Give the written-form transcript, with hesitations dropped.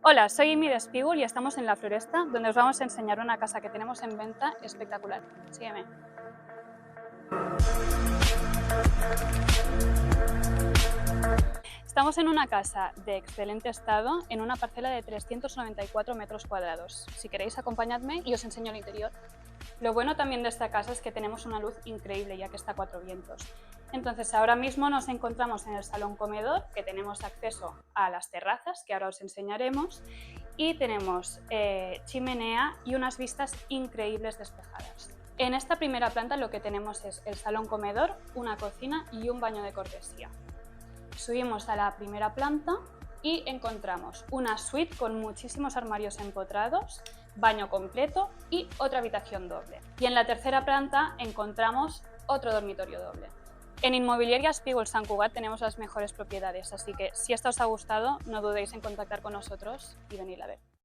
Hola, soy Imi de Spiegel y estamos en La Floresta, donde os vamos a enseñar una casa que tenemos en venta espectacular. Sígueme. Estamos en una casa de excelente estado, en una parcela de 394 metros cuadrados. Si queréis, acompañadme y os enseño el interior. Lo bueno también de esta casa es que tenemos una luz increíble, ya que está a cuatro vientos. Entonces, ahora mismo nos encontramos en el salón comedor, que tenemos acceso a las terrazas, que ahora os enseñaremos, y tenemos chimenea y unas vistas increíbles despejadas. En esta primera planta lo que tenemos es el salón comedor, una cocina y un baño de cortesía. Subimos a la primera planta y encontramos una suite con muchísimos armarios empotrados, baño completo y otra habitación doble. Y en la tercera planta encontramos otro dormitorio doble. En Inmobiliaria Spiegel Sant Cugat tenemos las mejores propiedades, así que si esta os ha gustado, no dudéis en contactar con nosotros y venir a ver.